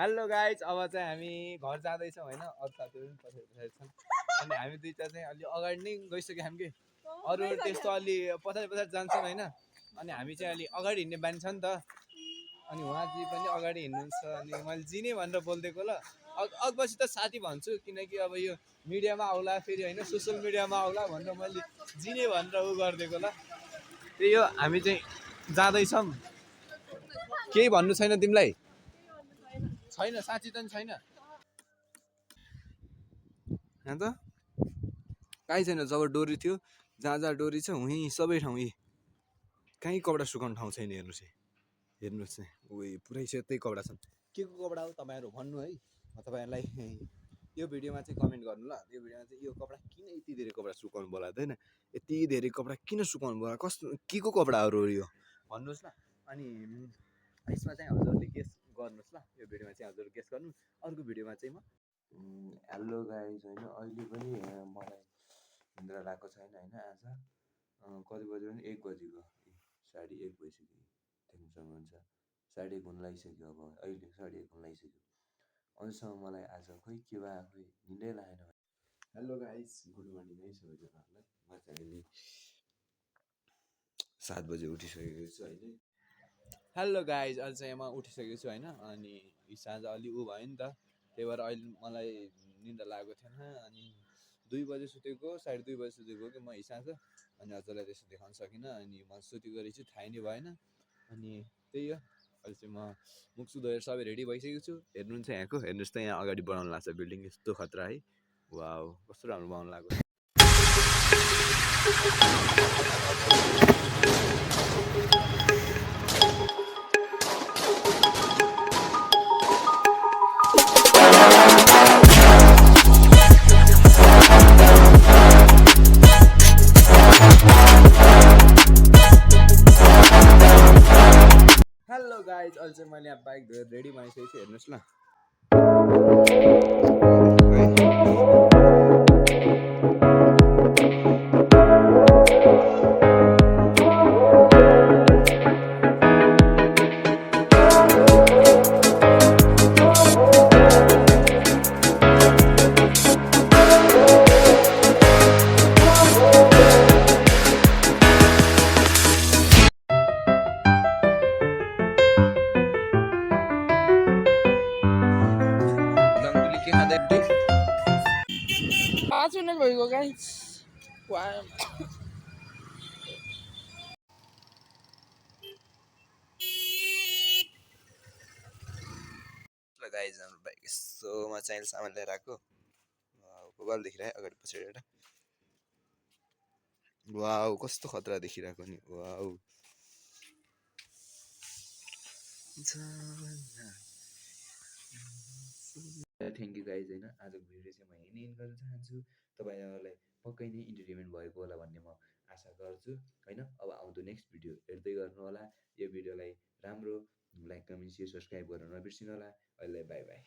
Hello guys, अब चाहिँ हामी घर जाँदैछौँ होइन। अरू साथीहरू पनि पछाडि छन् अनि हामी दुईटा चाहिँ अलि अगाडि नै गइसक्यो हामी कि अरू त्यस्तो अलि पछाडि जान्छन् होइन। अनि हामी चाहिँ अलि अगाडि हिँड्ने बानी छ नि त। अनि उहाँ जी पनि अगाडि हिँड्नुहुन्छ अनि मैले जी नै भनेर बोलिदिएको ल। अगपछि त साथी भन्छु किनकि अब यो मिडियामा आउला फेरि होइन, सोसियल मिडियामा आउला भनेर मैले जी नै भनेर उ गरिदिएको ल। त्यही हो, हामी चाहिँ जाँदैछौँ। केही भन्नु छैन तिमीलाई? छैन, साँच्ची त नि छैन। यहाँ त कहीँ छैन, जब डोरी थियो जहाँ जहाँ डोरी छ उहीँ सबै ठाउँ यी कहीँ कपडा सुकाउने ठाउँ छैन। हेर्नुहोस् है, हेर्नुहोस् चाहिँ उही पुरै सेतै कपडा छन्। के को कपडा हो तपाईँहरू भन्नु है। म तपाईँहरूलाई यो भिडियोमा चाहिँ कमेन्ट गर्नु ल। यो भिडियोमा चाहिँ यो कपडा किन यति धेरै कपडा सुकाउनु बोला होइन, यति धेरै कपडा किन सुकाउनु बोला, कस्तो के को कपडाहरू हो यो भन्नुहोस् ल। अनि यसमा चाहिँ हजुरले गेस गर्नुहोस् ल। यो भिडियोमा चाहिँ हजुर गेस गर्नु। अर्को भिडियोमा चाहिँ म हेलो गाइज होइन, अहिले पनि मलाई निद्रा लागेको छैन होइन। आज कति बज्यो भने 1 बजीको, 1:30 भइसक्यो। देख्न सक्नुहुन्छ 1:30 हुन लागिसक्यो। अब अहिले 1:30 हुन लागिसक्यो। अझसम्म मलाई आज खोइ के भयो, खोइ निन्दै लागेन। हेलो गाइज, गुड मर्निङ है सबैजनाहरूलाई। म चाहिँ अहिले 7 बजे उठिसकेको छु अहिले। हेलो गाइज, अहिले चाहिँ म उठिसकेको छु होइन। अनि साँझ अलि ऊ भयो नि त, त्यही भएर अहिले मलाई निन्दा लागेको थिएन। अनि 2 बजे सुतेको, 2:30 बजे सुतेको कि म हिसाब। अनि हजुरलाई त्यसो देखाउन सकिनँ। अनि म सुतेको रहेछु थाहै नै भएन। अनि त्यही हो, अहिले चाहिँ म मुख सुख धोएर सबै रेडी भइसकेको छु। हेर्नुहुन्छ यहाँको, हेर्नुहोस् त यहाँ अगाडि बनाउनु लाग्छ बिल्डिङ, यस्तो खतरा है। वाउ, कस्तो राम्रो बनाउनु लाग्यो। हेलो गाइज, अहिले चाहिँ मैले यहाँ बाइक धोएर रेडी बनाइसकेको छु। हेर्नुहोस् ल। गाइज, हाम्रो बाइक यस्तोमा चाहिँ सामान लिएर आएको। भोबाल देखिरहेको अगाडि पछाडि। वाउ, कस्तो खतरा देखिरहेको नि। वाउ, थ्याङ्क यू गाइज होइन। आजको भिडियो चाहिँ म यहीँ एन्ड गर्न चाहन्छु। तपाईँहरूलाई पक्कै नै इन्टरटेनमेन्ट भएको होला भन्ने म आशा गर्छु होइन। अब आउँदो नेक्स्ट भिडियो हेर्दै गर्नु होला। यो भिडियोलाई राम्रो लाइक, कमेन्ट, सेयर, सब्सक्राइब गर्न नबिर्सिनु होला। अहिले बाई बाई।